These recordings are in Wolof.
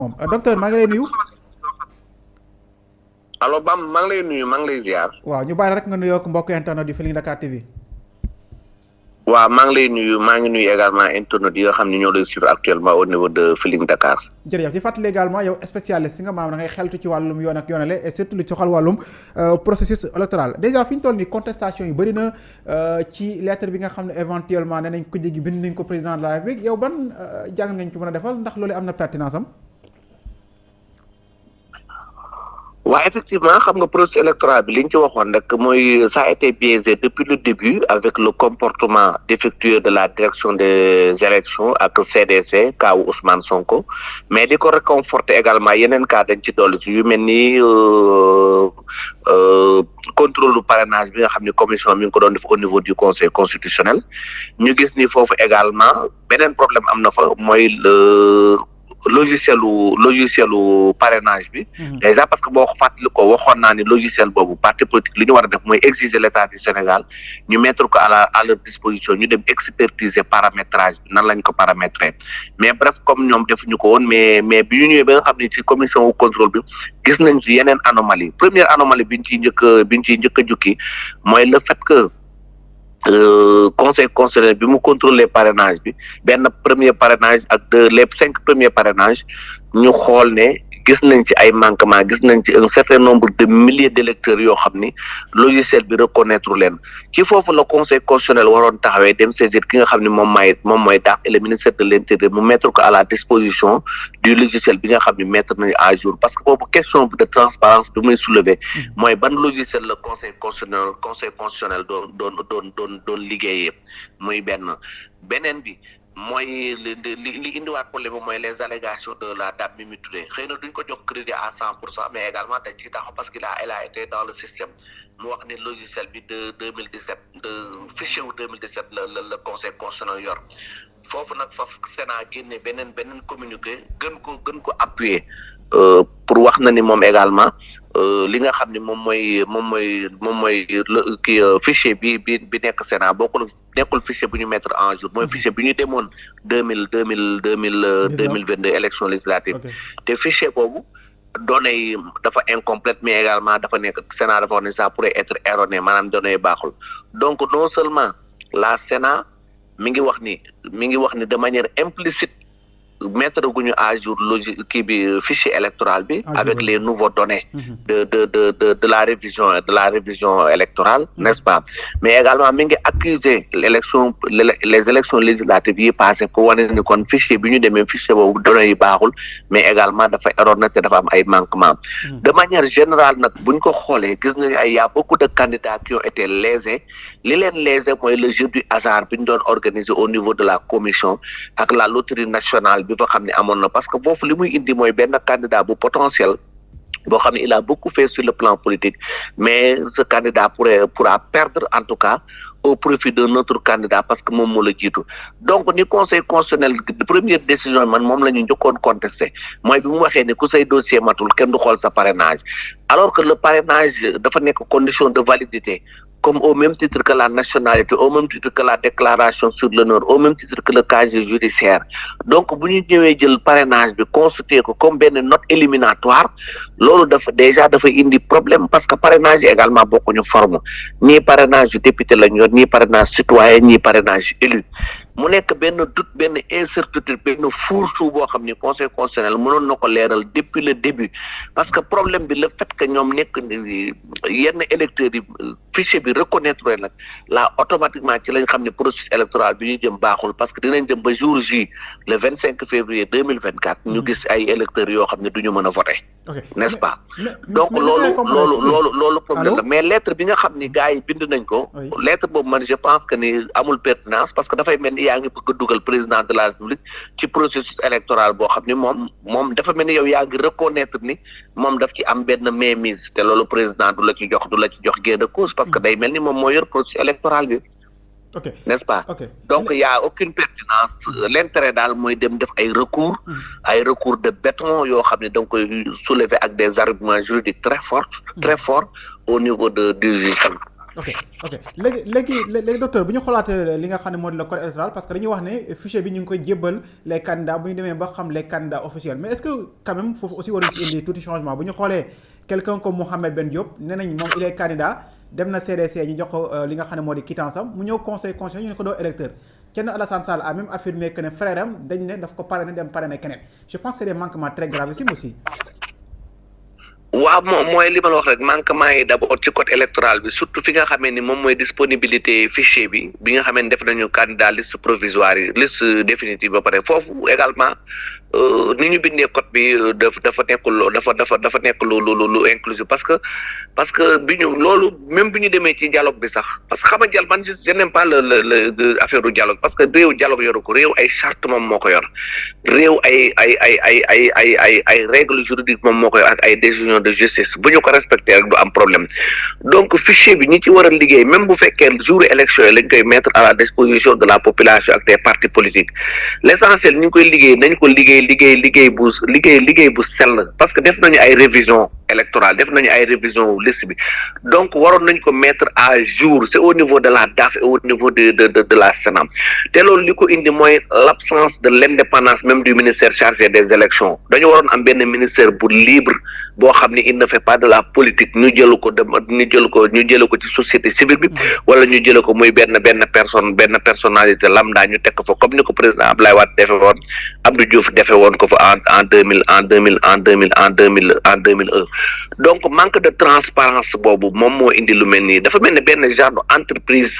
moom docteur maa ngi lay nuyu. allo Bam maa ngi lay nuyu maa ngi lay ziar. waaw ñu bàyyi rek nga nuyoo ak mbokk internet yu Feeling Dakar TV. waaw maa ngi lay nuyu maa ngi nuyu également internet yi nga xam ne ñoo lay suivre actuellement au niveau de Feeling Dakar. jërëjëf di fàttali également yow spécialiste si nga maam da ngay xeltu ci wàllum yoon ak yoonale et surtout lu soxal wàllum processus électoral déjà fi ñu toll nii contestation yi bëri na ci lettre bi nga xam ne éventuellement nee nañ ko jéggi bind nañ ko président de la République yow ban jàng ngañ ci mën a defal ndax loolu am na pertinence am. waaw effectivement xam nga processus électoral bi li ñu ci waxoon rek mooy ça a été biaisé depuis le début avec le comportement défectueux de la direction des élections ak CDC kaawu Ousmane Sonko mais di ko réconforter également yeneen cas dañ ci dolli ci yu mel ni contrôle du parrainage bi nga xam ni commission mi ngi ko doon def au niveau du conseil constitutionnel ñu gis ni foofu également beneen problème am na fa mooy logicielu parrainage bi déjà parce que boo fàttali ko waxoon naa ni logiciel boobu parti politique li ñu war a def mooy exiger l'état du Sénégal ñu mettre ko à leur disposition ñu dem expertiser paramétrage bi nan lañ ko paramétrer mais bref comme ñoom defuñu ko woon mais bi ñu ñëwee ba nga xam ne ci commission wu contrôle bi gis nañ ci yeneen anomalie première anomalie biñ ciy njëkk a jukki mooy le fait que conseil constitutionnel bi mu contrôler parrainage bi benn premier parrainage ak les 5 premiers parrainages ñu xool ne gis nañ ci ay manquements gis nañ ci un certain nombre de milliers d'électeurs yoo xam ni logiciel bi reconnaître leen ci foofu la conseil constitutionnel waroon taxawee dem saisir ki nga xam ne moom mooy daax et le ministère de l'intérieur mu mettre ko à la disposition du logiciel bi nga xam ne mettre nañu à jour parce que boobu question de transparence bi muy soulever mooy ban logiciel la conseil constitutionnel doon liggéeyee muy beneen bi mooy li indiwaat problème mooy les allégations de la dame Mimi Touré xëy na duñ ko jox crédit à 100% mais également dañ ciy taxaw parce que elle a été dans le système mu wax ne logiciel bi de 2017 de fichier wu 2017 la conseil constitutionnel yor foofu nag fa Sénat génne beneen communiqué gën ko appuyer pour wax na ni moom également li nga xam ne moom mooy fichier bi nekk Sénat nekkul fichier bu ñu mettre en jour mooy fichier bi ñu demoon 2022 élection législative te fichier boobu données yi dafa incomplète mais également dafa nekk Sénat dafa wax ne ça pourrait être erroné maanaam données yi baaxul donc non seulement la Sénat mi ngi wax ni de manière implicite mettre guñu à jour fichier électoral bi avec les nouveaux données de la révision électorale n'est-ce pas mais également mi ngi accuser les élections législatives yi passé pour wane ni kon fichier bi ñu demee fichier boobu données yi baaxul mais également dafa erroné te dafa am ay manquements de manière générale nag buñ ko xoolee gis nañu y a beaucoup de candidats qui ont été lésés li leen lésé mooy le jeu du hasard bi ñu doon organiser au niveau de la commission ak la loterie nationale bi fa xam ne amoon na parce que foofu li muy indi mooy benn candidat bu potentiel boo xam ne il a beaucoup fait sur le plan politique mais ce candidat pourra perdre en tout cas au profit d'un autre candidat parce que moom moo la jiitu donc ni conseil constitutionnel première décision man moom la ñu njëkkoon contesté mooy bi mu waxee ne ku say dossier matul kenn du xool sa parrainage alors que le parrainage dafa nekk condition de validité comme au même titre que la nationalité au même titre que la déclaration sur l'honneur au même titre que le casier judiciaire donc bu ñu ñëwee jël parrainage bi constitué ko comme benn note éliminatoire loolu dafa indi problème parce que parrainage également bokkuñu forme ñii parrainage yu député lañ yor ñii parrainage citoyen ñii parrainage élu mu nekk benn doute benn incertitude benn fourre-tout boo xam ni conseil constitutionnel mënoon na ko leeral depuis le début parce que problème bi le fait que ñoom nekk yenn électeurs yi fichier bi reconnaître nag là automatiquement ci lañ xam ne processus électoral bi ñu jëm baaxul parce que dinañ dem ba jour J le 25 février 2024 ñu gis ay électeurs yoo xam ne du ñu mën a voter n'est-ce pas donc loolu problème la mais lettre bi nga xam ni gars yi bind nañ ko lettre boobu man je pense que ni amul pertinence parce que dafay mel ni yaa ngi bëgg a dugal président de la République ci processus électoral boo xam ni moom dafa mel ni yow yaa ngi reconnaître ni moom daf ci am benn mainmise te loolu président du la ci jox gain de cause parce que day mel ni moom moo yor processus électoral bi n'est-ce pas donc y a aucune pertinence l'intérêt daal mooy dem def ay recours de béton yoo xam ne da nga koy soulever ak des arguments juridiques très forts au niveau du juge ok léegi docteur bu ñu xoolaatee li nga xam ne moo di le code électoral parce que dañuy wax ne fichier bi ñu ngi koy jébbal les candidats bu ñu demee ba xam les candidats officiels mais est-ce que quand même foofu aussi waruñu ci indi tuuti changement bu ñu xoolee quelqu'un comme Mouhamed Ben Diop nee nañ moom il est candidat dem na CDC ñu jox ko li nga xam ne moo di quittance am mu ñëw conseil constitutionnel ñu ne ko doo électeur Thierno Alassane Sall a même affirmé que ne frère am dañ ne daf ko parrainé dem parrainé keneen je pense que c'est des manquements très gravissimes aussi. waaw mooy li ma la wax rek manquement yi d'abord ci code électoral bi surtout fi nga xamee ni moom mooy disponibilité fichier bi nga xamee ni def nañu candidat liste provisoire yi liste définitive ba pare foofu également ni ñu bindee code bi dafa nekk lu inclusif parce que bi ñu loolu même bi ñu demee ci dialogue bi sax parce que xam nga man je n'aime pas le affaire du dialogue parce que réew dialogue yoru ko réew ay charte moom moo ko yor réew ay règles juridiques moom moo ko yor ak ay décisions de justice bu ñu ko respecté rek du am problème donc fichier bi ñi ci war a liggéey même bu fekkee jour élection yi lañ koy mettre à la disposition de la population ak des partis politiques l'essentiel ñu ngi koy liggéey nañ ko liggéey bu sell parce que def nañu ay révision électorale def nañu ay révision liste bi donc waroon nañ ko mettre à jour c'est au niveau de la DAF et au niveau de la Sénat te loolu li ko indi mooy l'absence de l'indépendance même du ministère chargé des élections dañu waroon am benn ministère bu libre boo xam ni il ne fait pas de la politique ñu jël ko ci société civile bi wala ñu jël ko muy benn personnalité lambda ñu teg ko fa comme ni ko président Abdoulaye Wade defe woon Abdou Diouf defe woon ko fa en 2001 donc manque de transparence boobu moom moo indi lu mel nii dafa mel ni benn genre entreprise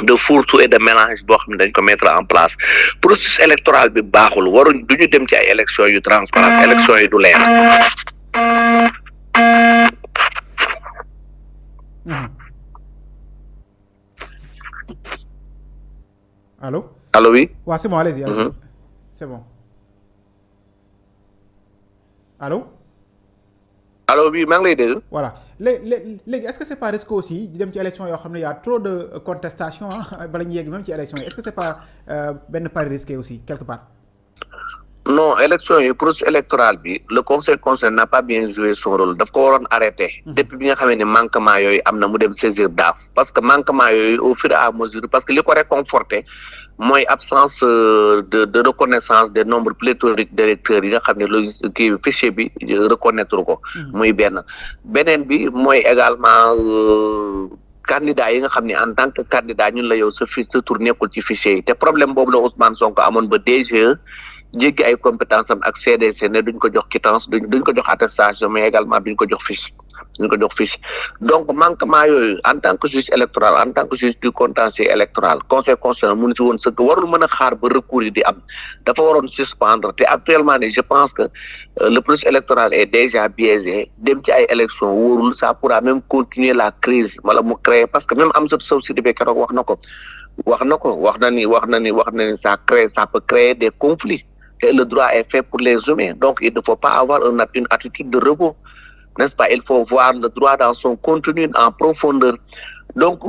de fourre-tout et de mélange boo xam ne dañ ko mettre en place processus électoral bi baaxul waruñ du ñu dem ci ay élections yu transparence élections yi du leer. Allô oui. waaw c'est bon allez-y. C'est bon allô. allo oui maa ngi lay dégg. voilà léegi est-ce que c'est pas risqué aussi di dem ci élection yoo xam ne y a trop de contestation bala ñu yegg même ci élection yi est-ce que c'est pas benn pari risqué aussi quelque part. non élection yi processus électoral bi le conseil constitutionnel n'a pas bien joué son rôle daf ko waroon arrêté. depuis bi nga xamee ne manquement yooyu am na mu dem saisir DAF parce que manquement yooyu au fur et à mesure parce que li ko réconforté mooy absence de reconnaissance des nombres pléthoriques d'électeurs yi nga xam ne loolu kii fichier bi reconnaître ko. muy beneen bi mooy également candidat yi nga xam ne en tant que candidat ñun la yow sa tour nekkul ci fichier yi te problème boobu la Ousmane Sonko amoon ba DGE jéggi ay compétence am ak CDC ne duñ ko jox quittance duñ ko jox attestation mais également duñ ko jox fiche donc manquement yooyu en tant que juge électoral en tant que juge du contentieux électoral conseil constitutionnel mënu ci woon sëkk warul mën a xaar ba recours yi di am dafa waroon suspendre te actuellement ni je pense que le processus électoral est déjà biaisé dem ci ay élections wóorul ça pourra même continuer la crise wala mu créer parce que même Amsatou Sow Sidibé keroog wax na ni ça peut créer des conflits et le droit est fait pour les humains donc il ne faut pas avoir une attitude de robot, n'est-ce pas? Il faut voir le droit dans son contenu en profondeur donc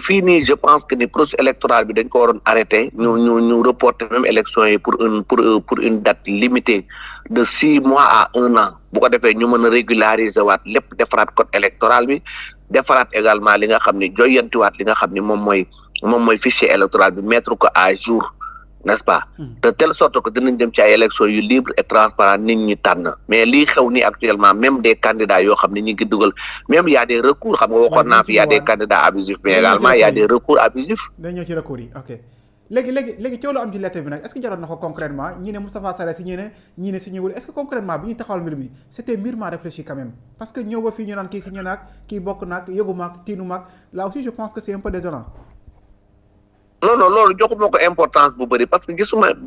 fii nii je pense que ni processus électoral bi dañ ko waroon arrêter ñu reporter même élection yi pour une date limitée de 6 mois à 1 an bu ko defee ñu mën a régulariser waat lépp defaraat code électoral bi defaraat également li nga xam ni joyantiwaat li nga xam ni moom mooy fichier électoral bi mettre ko à jour, n'est-ce pas? de telle sorte que dinañ dem ci ay élections yu libre et transparent nit ñi tànn mais lii xew ni actuellement même des candidats yoo xam ne ñu ngi dugal même y a des recours xam nga waxoon naa fi y a des candidats abusifs mais également y a des recours abusifs. day ñëw ci recours yi ok léegi coow lu am ci lettre bi nag est-ce que jaroon na ko concrètement ñi ne Moustapha Sarré si ñi ne si ñëwul est-ce que concrètement bi ñu taxawal mbir mi c'était mûrement réfléchi quand même parce que ñëw ba fii ñu naan kii signé naag kii bokk naag yëgu maag tiinu maag là aussi je pense que c'est un peu désolant. non loolu joxuma ko importance bu bëri parce que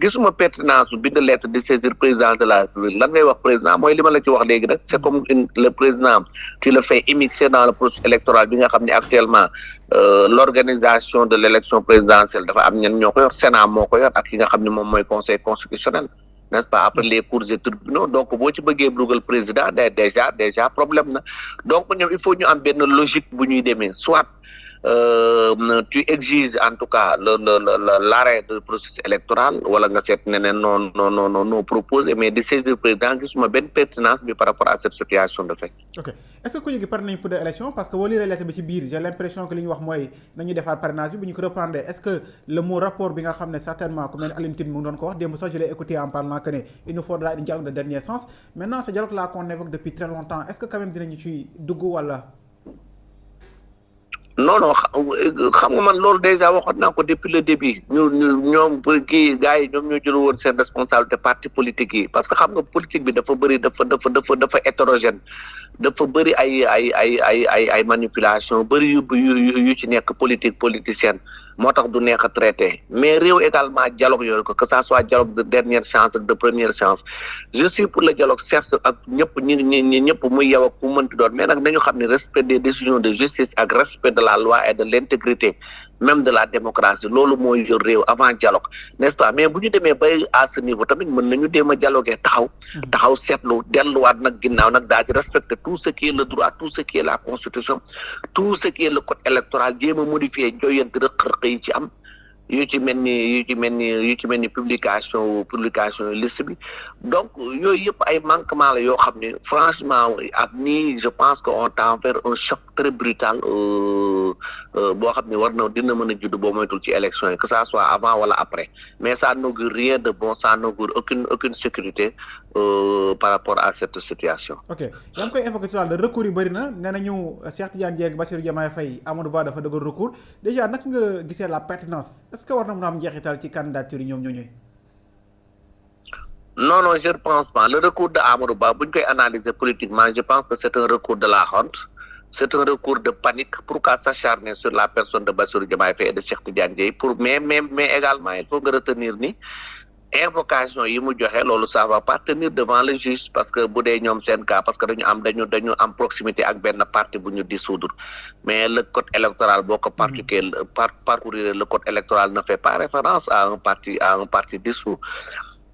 gisuma pertinence su bind lettre di saisir président de la République lan ngay wax président mooy li ma la ci wax léegi nag c'est comme le président tu le fais immixer dans le processus électoral bi nga xam ne actuellement l'organisation de l'élection présidentielle dafa am ñan ñoo ko yor Sénat moo ko yor ak ki nga xam ne moom mooy conseil constitutionnel, n'est-ce pas? Après les cours et tribunaux donc boo ci bëggee dugal président déjà problème na donc ñoom il faut ñu am benn logique bu ñuy demee soit tu exiges en tout cas l'arrêt du processus électoral wala nga seet ne non proposé mais di saisir président gisuma benn pertinence bi par rapport à cette situation de fait. ok est-ce que ku ñu gi pare nañ pour des élections parce que boo lire lettre bi ci biir j'ai l'impression que li ñu wax mooy nañu defaat parrainage bi bu ñu ko reprendre est-ce que le mot rapport bi nga xam ne certainement ku mel ne Alioune Tine mu ngi doon ko wax démb sax je l'ai écouté en parlant que ne il nous faudra un dialogue de dernier sens maintenant ce dialogue là qu'on évoque depuis très longtemps est-ce que quand même dinañu ci dugg wala. non xam nga man loolu déjà waxoon naa ko depuis le début ñoom kii gars yi ñoom ñoo jël woon seen responsabilité parti politique yi parce que xam nga politique bi dafa bëri dafa hétérogène dafa bëri ay manipulation bëri yu ci nekk politicienne moo tax du neex a traité mais réew également dialogue yooyu que ça soit dialogue de dernière chance ak de première chance je suis pour le dialogue certes ak ñëpp ñi ñëpp muy yow ak ku mënti doon mais nag nañu xam ne respect des décisions de justice ak respect de la loi et de l'intégrité même de la démocratie loolu mooy yor réew avant dialogue n'est-ce pas mais bu ñu demee bay à ce niveau tamit mën nañu dem a dialoguer taxaw seetlu delluwaat nag ginnaaw nag daal di respecter tout ce qui est le droit tout ce qui est la constitution tout ce qui est le code électoral jéem a modifier joyanti rëq-rëq yi ci am yu ci mel ni publication liste bi donc yooyu yëpp ay manquement la yoo xam ne franchement ak nii je pense que on tend vers un choc très brutal boo xam ne dina mën a judd boo moytul ci élection yi que ça soit avant wala après mais ça n'augure rien de bon, ça n'augure aucune sécurité par rapport à cette situation. ok yaa ngi koy évoqué tout à l'heure recours yi bëri na nee nañu Cheikh Tidiane Dièye Bassirou Diomaye Faye Amadou Ba dafa dëggal recours déjà naka nga gisee la pertinence est-ce que war na mën a am njeexital ci candidature yi ñoom ñooñu. non je ne pense pas le recours de Amadou Ba bu ñu koy analyser politiquement je pense que c'est un recours de la honte c'est un recours de panique pourquoi s'acharner sur la personne de Bassirou Diomaye Faye et de Cheikh Tidiane Dièye mais également il faut nga retenir ni invocation yi mu joxe loolu ça va pas tenir devant le juge parce que bu dee ñoom seen cas parce que dañu am proximité ak benn parti bu ñu dissoudre mais le code électoral boo ko parcourir le code électoral ne fait pas référence à un parti dissous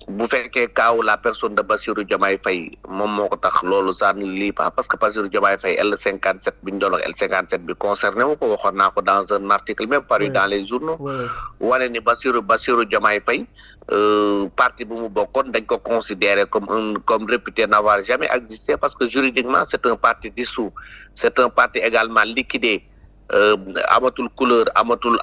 bu fekkee kaaw la personne de Bassirou Diomaye Faye moom moo ko tax loolu ça ne lie pas parce que Bassirou Diomaye Faye L57 bi ñu doon wax L57 bi concerné wu ko waxoon naa ko dans un article même paru dans les journaux wane ni Bassirou Diomaye Faye parti bu mu bokkoon dañ ko considérer comme réputé n'avoir jamais existé parce que juridiquement c'est un parti dissous c'est un parti également liquidé amatul couleur amatul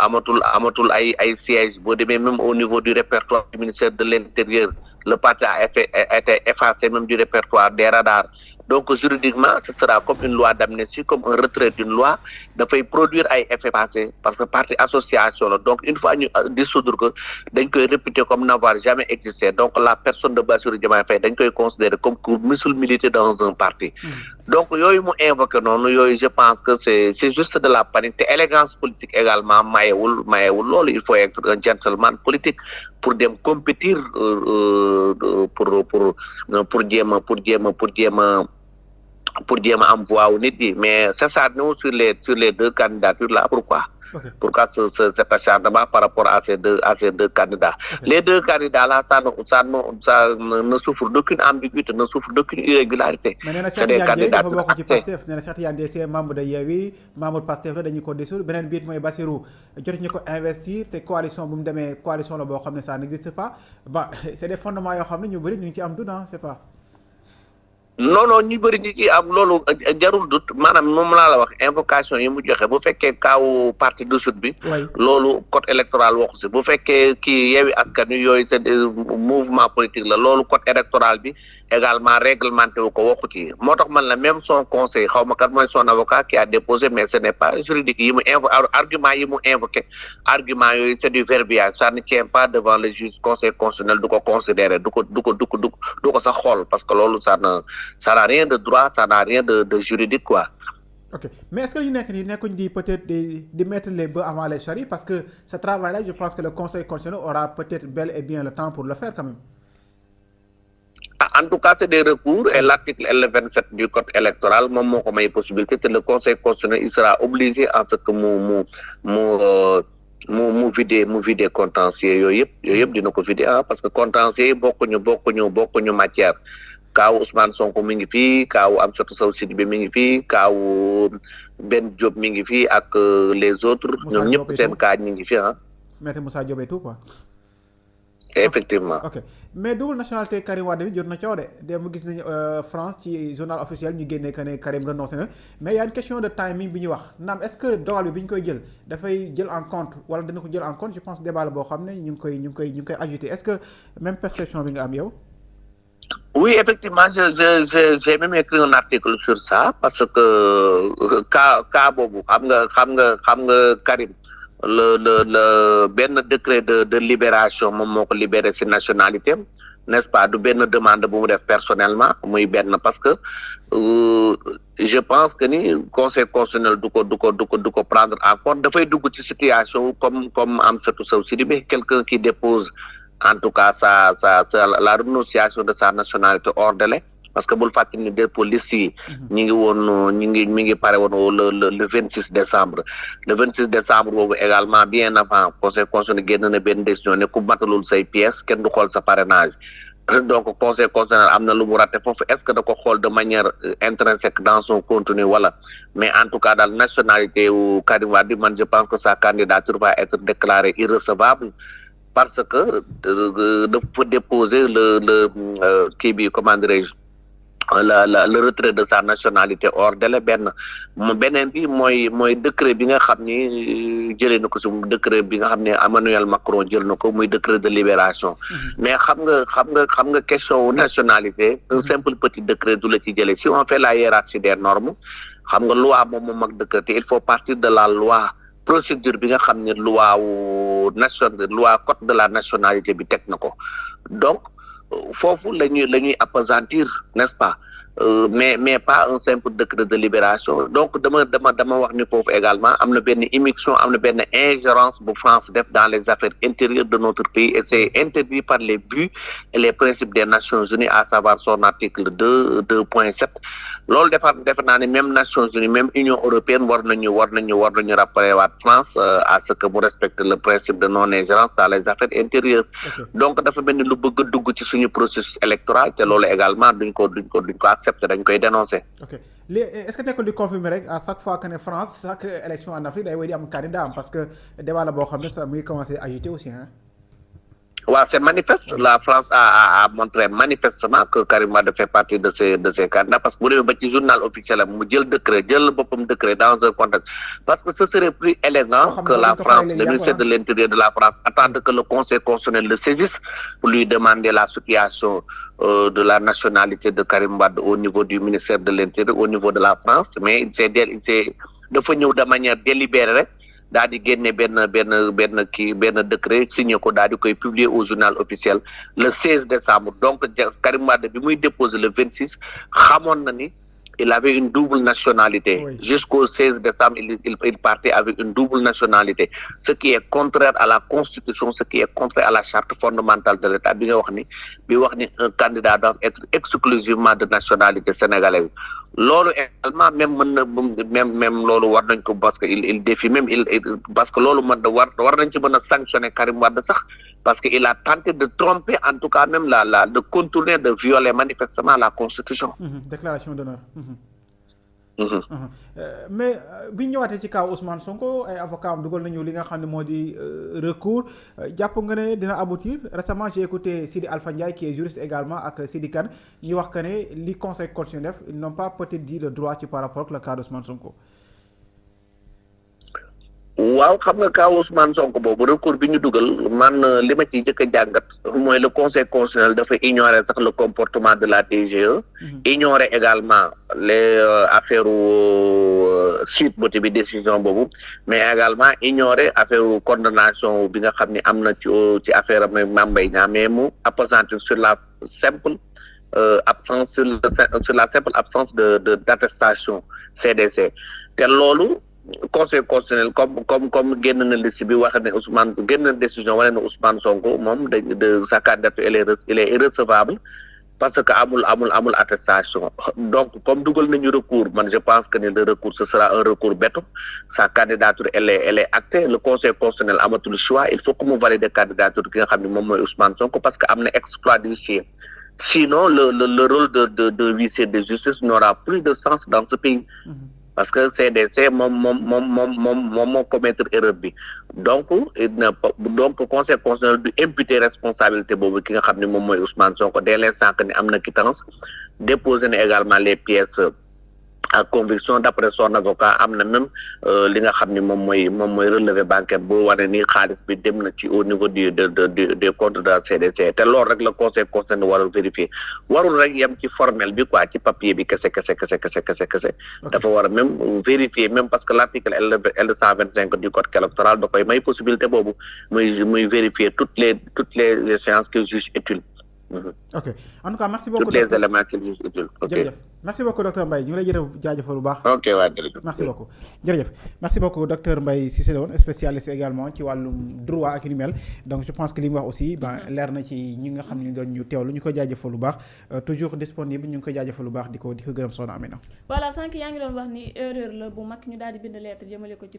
ay sièges boo demee même au niveau du répertoire du ministère de l'Intérieur le parti a été effacé même du répertoire des radars donc juridiquement ce sera comme une loi d'amnistie comme un retrait d'une loi dafay produire ay effets passés parce que parti association la donc une fois ñu dissoudre ko dañ koy réputer comme n'avoir jamais existé donc la personne de Bassirou Diomaye Faye dañ koy considérer comme que musul militer dans un parti donc yooyu mu invoqué noonu yooyu je pense que c'est juste de la panique te élégance politique également mayewul loolu il faut être un gentleman politique pour dem compétir pour jéem a am voix wu nit yi mais c'est ça nous sur les deux candidatures là pourquoi cet acharnement par rapport à ces deux candidats les deux candidats là ça ne souffre d'aucune ambiguïté ne souffre d'aucune irrégularité c'est des candidats dafa bokk ci Pastef nee na Cheikh Tidiane Dièye c'est membre de Yewwi membre Pastef la dañu ko dissoudre beneen biit mooy Bassirou jotuñu ko investir te coalition bu mu demee coalition la boo xam ne ça n'existe pas c'est des fondements yoo xam ne ñu bëri ñu ngi ci am doute c'est pas non ñu bëri ñi ci am loolu jarul dut maanaam moom laa la wax invocation yi mu joxe bu fekkee kaawu parti dissoute bi loolu code électoral waxu si bu fekkee kii Yewwi Askan Wi yooyu c'est mouvement politique la loolu code électoral bi également réglementé wu ko waxu ci moo tax man la même son conseil xaw ma kat mooy son avocat qui a déposé mais ce n'est pas juridique yi mu argument yi mu invoqué argument yooyu c'est du verbiage ça ne tient pas devant le juge conseil constitutionnel du ko considérer du ko sax xool parce que loolu ça n'a rien de droit ça n'a rien de juridique quoi. ok mais est-ce que ñu nekk nii nekkuñ di peut-être di mettre les bœufs avant les charrues parce que ce travail-là je pense que le conseil constitutionnel aura peut-être bel et bien le temps pour le faire quand même. En tout cas c'est des recours et l'article L27 du code électoral moom moo ko may possibilité te le conseil constitutionnel il sera obligé en ce que mu vider contentieux yooyu yëpp dina ko vider parce que contentieux yi bokkuñu matière kaawu Ousmane Sonko mi ngi fii kaawu Amsatou Sow Sidibé mi ngi fii kaawu Ben Diop mi ngi fii ak les autres ñoom ñëpp seen cas ñi ngi fi Maître Moussa Diop et tout quoi. effectivement ok mais double nationalité Karim Wade bi jot na coow de démb gis nañu France ci journal officiel ñu génnee que ne Karim renoncé na mais y a une question de timing bi ñu wax naam est-ce que dogal bi ñu koy jël dafay jël en compte wala dina ko jël en compte je pense débat la boo xam ne ñu ngi koy ajouté est-ce que même perception bi nga am yow. Oui, effectivement, j'ai même écrit un article sur ça parce que cas boobu xam nga Karim le benn décret de libération moom moo ko libéré ci nationalité n'est-ce pas du benn demande bu mu def personnellement muy benn parce que je pense que ni conseil constitutionnel du ko prendre en compte dafay dugg ci situation comme Amsatou Sow Sidibé quelqu'un qui dépose en tout cas la renonciation de sa nationalité hors délai parce que bul fàttali ni dépôt liste yi mi ngi pare woon le 26 décembre le 26 décembre boobu également bien avant conseil constitutionnel génn na benn décision ne ku matalul say pièces kenn du xool sa parrainage donc conseil constitutionnel am na lu mu raté foofu est-ce que da ko xool de manière intrinsèque dans son contenu wala mais en tout cas daal nationalité wu Karim Wade man je pense que sa candidature va être déclarée irrecevable parce que dafa déposer le kii bi comment dirais-je le retrait de sa nationalité hors délai beneen bi mooy décret bi nga xam ni jëlee na ko si décret bi nga xam ne Emmanuel Macron jël na ko muy décret de libération mais xam nga question wu nationalité un simple petit décret du la ci jëlee si on fait la hiérarchie des normes xam nga loi moom ak décret il faut partir de la loi procédure bi nga xam ne loi code de la nationalité bi teg na ko donc foofu la ñuy appesantir n'est-ce pas mais pas un simple décret de libération donc dama wax ni foofu également am na benn immixtion am na benn ingérence bu France def dans les affaires intérieures de notre pays et c'est interdit par les buts et les principes des Nations Unies à savoir son article 2.7 loolu defe naa ne même Nations Unies même Union européenne war nañu rappeler waat France à ce que mu respecte le principe de non-ingérence dans les affaires intérieures donc dafa mel ni lu bëgg a dugg ci suñu processus électoral te loolu également duñ ko accepter dañ koy dénoncer. ok léegi est-ce que nekkul di confirmer rek à chaque fois que ne France chaque élection en Afrique day wéy di am candidat am parce que débat la boo xam ne ça muy commencer à agiter aussi hein. waaw c'est manifeste la France a montré manifestement que Karim Wade fait partie de ces candidats parce que bu demee ba ci journal officiel am mu jël boppam décret dans un contexte parce que ce serait plus élégant que la France le ministère de l'Intérieur de la France attende que le Conseil constitutionnel le saisisse pour lui demander la situation de la nationalité de Karim Wade au niveau du ministère de l'Intérieur au niveau de la France mais il s'est dafa ñëw de manière délibérée rek daal di génne benn décret signé ko daal di koy publier au journal officiel le 16 décembre donc Karim Wade bi muy déposé le 26 xamoon na ni il avait une double nationalité oui. Jusqu'au 16 décembre il partait avec une double nationalité ce qui est contraire à la constitution ce qui est contraire à la charte fondamentale de l'État bi wax ni un candidat doit être exclusivement de nationalité sénégalaise loolu également même loolu war nañ ko parce que il défie même parce que loolu war nañ ci mën a sanctionner Karim Wade sax parce que il a tenté de tromper en tout cas même de contourner de violer manifestement la constitution. Déclaration d'honneur. Mais bi ñu ñëwaatee ci kaw Ousmane Sonko ay avocat am dugal nañu li nga xam ne moo di recours jàpp nga ne dina aboutir récemment j'ai écouté Sidi Alpha Ndiaye qui est juriste également ak Sidi Kane ñuy wax que ne li conseil constitutionnel def ils n'ont pas peut-être dit le droit ci par rapport ak le cas d'Ousmane Sonko. waaw xam nga kaw Ousmane Sonko boobu recours bi ñu dugal man li ma ci jëkk a jàngat mooy le conseil constitutionnel dafa ignorer sax le comportement de la DGE ignorer également les affaires suite boti bi décision boobu mais également ignorer affaire condamnation bi nga xam ne am na ci affaire am Mame Mbaye Niang mais mu appesantir sur la simple absence sur la simple absence de d'attestation CDC te loolu conseil constitutionnel comme génn na liste bi wax ne Ousmane génn na décision wane ne Ousmane Sonko moom de sa candidature il est irrecevable parce que amul attestation donc comme dugal nañu recours man je pense que le recours ce sera un recours béton sa candidature elle est actée le conseil constitutionnel amatul choix il faut que mu valider candidature ki nga xam ne moom mooy Ousmane Sonko parce que am na exploit d'huissier Sinon, le rôle de huissier de justice n'aura plus de sens dans ce pays. Parce que CDC moo commettre erreur bi donc conseil constitutionnel du imputer responsabilité boobu ki nga xam ne moom mooy Ousmane Sonko dès l'instant que ni am na quittance déposé na également les pièces à conviction d'après son avocat am na même li nga xam ni moom mooy relevé bancaire bu wane ni xaalis bi dem na ci au niveau des comptes de la CDC te loolu rek la conseil concerné warul vérifier warul rek yem ci formel bi quoi ci papier bi kese dafa war a même vérifier même parce que l'article L 125 du code électoral da koy may possibilité boobu muy vérifier toutes les échéances que juge utile. ok en tout cas merci beaucoup tous les éléments qu'il juge utile. ok jërëjëf merci beaucoup docteur Mbaye ñu ngi lay jaajëfal bu baax. ok waa jërëjëf merci beaucoup jërëjëf merci beaucoup docteur Mbaye Cissé la woon spécialiste également ci wàllum droit ak yu ni mel donc je pense que li mu wax aussi leer na ci ñi nga xam ne ñu doon ñu teewlu ñu koy jaajëfal bu baax toujours disponible ñu ngi koy jaajëfal bu baax di ko gërëm soxna Amina. voilà sànq yaa ngi doon wax ni erreur la bu mag ñu daal di bind lettre jëmale ko ci